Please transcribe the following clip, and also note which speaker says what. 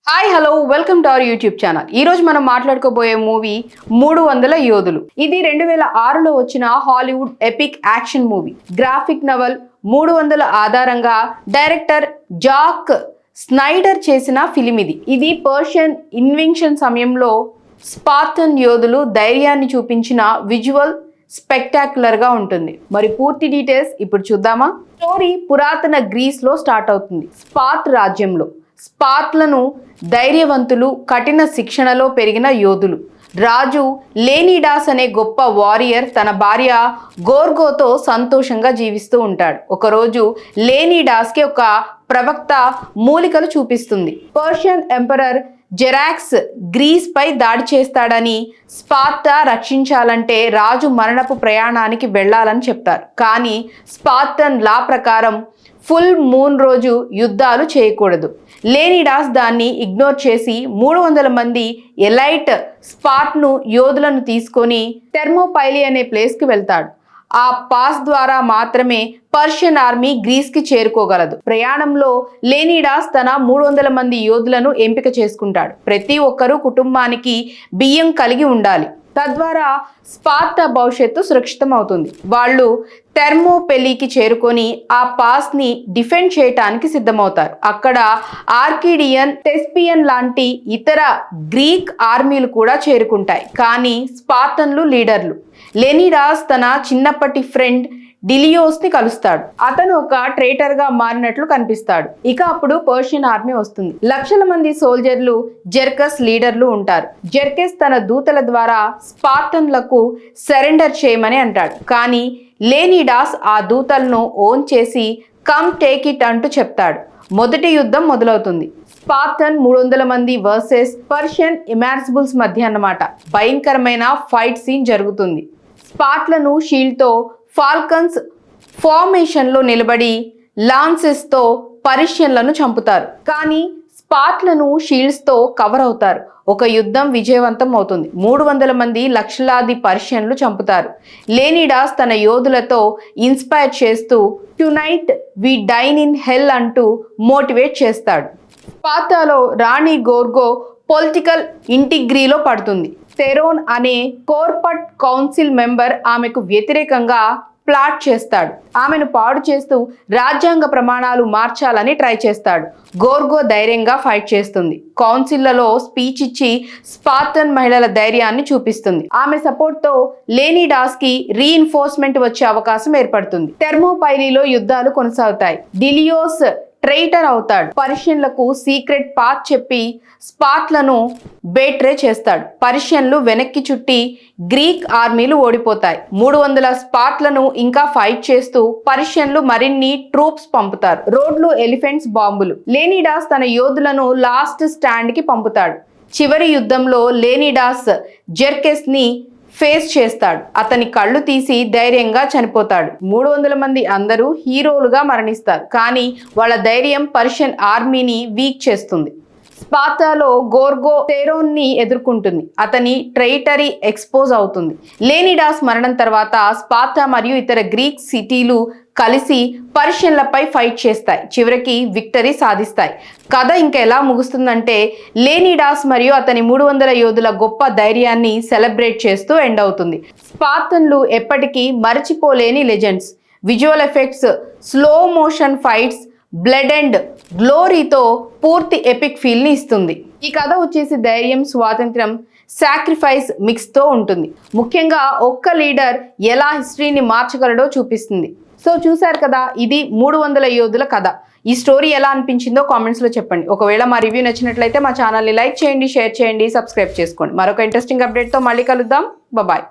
Speaker 1: Hi hello welcome to our YouTube channel. ఈ రోజు మనం మాట్లాడుకోబోయే మూవీ 300 యోధులు. ఇది 2006లో వచ్చిన Hollywood epic action movie. Graphic novel 300 ఆధారంగా డైరెక్టర్ జాక్ స్నైడర్ చేసిన ఫిలిం ఇది పర్షియన్ ఇన్వెన్షన్ సమయంలో స్పార్టన్ యోధులు ధైర్యాన్ని చూపించిన విజువల్ స్పెక్టాక్యులర్ గా ఉంటుంది. మరి పూర్తి డీటెయిల్స్ ఇప్పుడు చూద్దామా. స్టోరీ పురాతన గ్రీస్ లో స్టార్ట్ అవుతుంది. స్పార్ట్ రాజ్యంలో స్పార్ట్లను ధైర్యవంతులు, కఠిన శిక్షణలో పెరిగిన యోధులు. రాజు లేనిడాస్ అనే గొప్ప వారియర్ తన భార్య గోర్గోతో సంతోషంగా జీవిస్తూ ఉంటాడు. ఒకరోజు లేనిడాస్కి ఒక ప్రవక్త మూలికలు చూపిస్తుంది. పర్షియన్ ఎంపరర్ జెరాక్స్ గ్రీస్ పై దాడి చేస్తాడని, స్పార్టా రక్షించాలంటే రాజు మరణపు ప్రయాణానికి వెళ్ళాలని చెప్తారు. కానీ స్పార్టన్ లా ప్రకారం ఫుల్ మూన్ రోజు యుద్ధాలు చేయకూడదు. లేనిడాస్ దాన్ని ఇగ్నోర్ చేసి 300 మంది ఎలైట్ స్పార్ట్ను యోధులను తీసుకొని థెర్మోపైలి అనే ప్లేస్కి వెళ్తాడు. ఆ పాస్ ద్వారా మాత్రమే పర్షియన్ ఆర్మీ గ్రీస్కి చేరుకోగలదు. ప్రయాణంలో లేనిడాస్ తన 300 మంది యోధులను ఎంపిక చేసుకుంటాడు. ప్రతి ఒక్కరూ కుటుంబానికి బియ్యం కలిగి ఉండాలి. తద్వారా స్పార్టా భవిష్యత్తు సురక్షితం అవుతుంది. వాళ్ళు థెర్మోపెలికి చేరుకొని ఆ పాస్ ని డిఫెండ్ చేయటానికి సిద్ధమవుతారు. అక్కడ ఆర్కిడియన్, టెస్పియన్ లాంటి ఇతర గ్రీక్ ఆర్మీలు కూడా చేరుకుంటాయి. కానీ స్పార్టన్లు లీడర్లు. లెనిడాస్ తన చిన్నప్పటి ఫ్రెండ్ డిలియోస్ ని కలుస్తాడు. అతను ఒక ట్రేటర్ గా మారినట్లు కనిపిస్తాడు. ఇక అప్పుడు పర్షియన్ ఆర్మీ వస్తుంది. లక్షల మంది సోల్జర్లు, జెర్కస్ లీడర్లు ఉంటారు. జెర్కెస్ తన దూతల ద్వారా స్పార్టన్లకు సరెండర్ చేయమని అంటాడు. కానీ లేనిడాస్ ఆ దూతలను ఓన్ చేసి కమ్ టేక్ ఇట్ అంటూ చెప్తాడు. మొదటి యుద్ధం మొదలవుతుంది. స్పార్టన్ 300 మంది వర్సెస్ పర్షియన్ ఇమాన్సిబుల్స్ మధ్య అన్నమాట. భయంకరమైన ఫైట్ సీన్ జరుగుతుంది. స్పార్ట్లను షీల్డ్తో ఫాల్కన్స్ ఫార్మేషన్లో నిలబడి లాన్సెస్తో పర్షియన్లను చంపుతారు. కానీ స్పార్ట్లను షీల్డ్స్తో కవర్ అవుతారు. ఒక యుద్ధం విజయవంతం అవుతుంది. 300 మంది లక్షలాది పర్షియన్లు చంపుతారు. లేనిడాస్ తన యోధులతో ఇన్స్పైర్ చేస్తూ tonight we dine in hell అంటూ మోటివేట్ చేస్తాడు. స్పార్టాలో రాణి గోర్గో పొలిటికల్ ఇంటిగ్రీలో పడుతుంది. థెరోన్ అనే కోర్పట్ కౌన్సిల్ మెంబర్ ఆమెకు వ్యతిరేకంగా ప్లాట్ చేస్తాడు. ఆమెను పాడు చేస్తూ రాజ్యాంగ ప్రమాణాలు మార్చాలని ట్రై చేస్తాడు. గోర్గో ధైర్యంగా ఫైట్ చేస్తుంది. కౌన్సిల్లలో స్పీచ్ ఇచ్చి స్పార్టన్ మహిళల ధైర్యాన్ని చూపిస్తుంది. ఆమె సపోర్ట్తో లేనిడాస్కి రీఇన్ఫోర్స్మెంట్ వచ్చే అవకాశం ఏర్పడుతుంది. థెర్మోపైలీలో యుద్ధాలు కొనసాగుతాయి. డిలియోస్ ట్రైటర్ అవుతాడు. పర్షియన్లకు సీక్రెట్ పాత్ చెప్పి స్పార్ట్లను బేట్రే చేస్తాడు. పర్షియన్లు వెనక్కి చుట్టి గ్రీక్ ఆర్మీలు ఓడిపోతాయి. 300 స్పార్ట్లను ఇంకా ఫైట్ చేస్తూ పర్షియన్లు మరిన్ని ట్రూప్స్ పంపుతారు. రోడ్లు, ఎలిఫెంట్స్, బాంబులు. లేనిడాస్ తన యోధులను లాస్ట్ స్టాండ్ కి పంపుతాడు. చివరి యుద్ధంలో లేనిడాస్ జెర్కెస్ ని ఫేస్ చేస్తాడు. అతని కళ్ళు తీసి ధైర్యంగా చనిపోతాడు. 300 మంది అందరూ హీరోలుగా మరణిస్తారు. కానీ వాళ్ళ ధైర్యం పర్షియన్ ఆర్మీని వీక్ చేస్తుంది. స్పార్టాలో గోర్గో థెరోన్ ని ఎదుర్కొంటుంది. అతని ట్రైటరీ ఎక్స్పోజ్ అవుతుంది. లేనిడాస్ మరణం తర్వాత స్పార్టా మరియు ఇతర గ్రీక్ సిటీలు కలిసి పర్షియన్లపై ఫైట్ చేస్తాయి. చివరికి విక్టరీ సాధిస్తాయి. కథ ఇంకా ఎలా ముగుస్తుందంటే లేనిడాస్ మరియు అతని 300 యోధుల గొప్ప ధైర్యాన్ని సెలబ్రేట్ చేస్తూ ఎండ్ అవుతుంది. స్పార్టన్లు ఎప్పటికీ మరచిపోలేని legends. Visual effects, slow motion fights, blood and గ్లోరీతో పూర్తి ఎపిక్ ఫీల్ ని ఇస్తుంది. ఈ కథ వచ్చేసి ధైర్యం, స్వాతంత్ర్యం, సాక్రిఫైస్ మిక్స్తో ఉంటుంది. ముఖ్యంగా ఒక్క లీడర్ ఎలా హిస్టరీని మార్చగలడో చూపిస్తుంది. సో చూశారు కదా, ఇది 300 యోధుల కథ. ఈ స్టోరీ ఎలా అనిపించిందో కామెంట్స్లో చెప్పండి. ఒకవేళ మా రివ్యూ నచ్చినట్లయితే మా ఛానల్ని లైక్ చేయండి, షేర్ చేయండి, సబ్స్క్రైబ్ చేసుకోండి. మరొక ఇంట్రెస్టింగ్ అప్డేట్తో మళ్ళీ కలుద్దాం. బాయ్.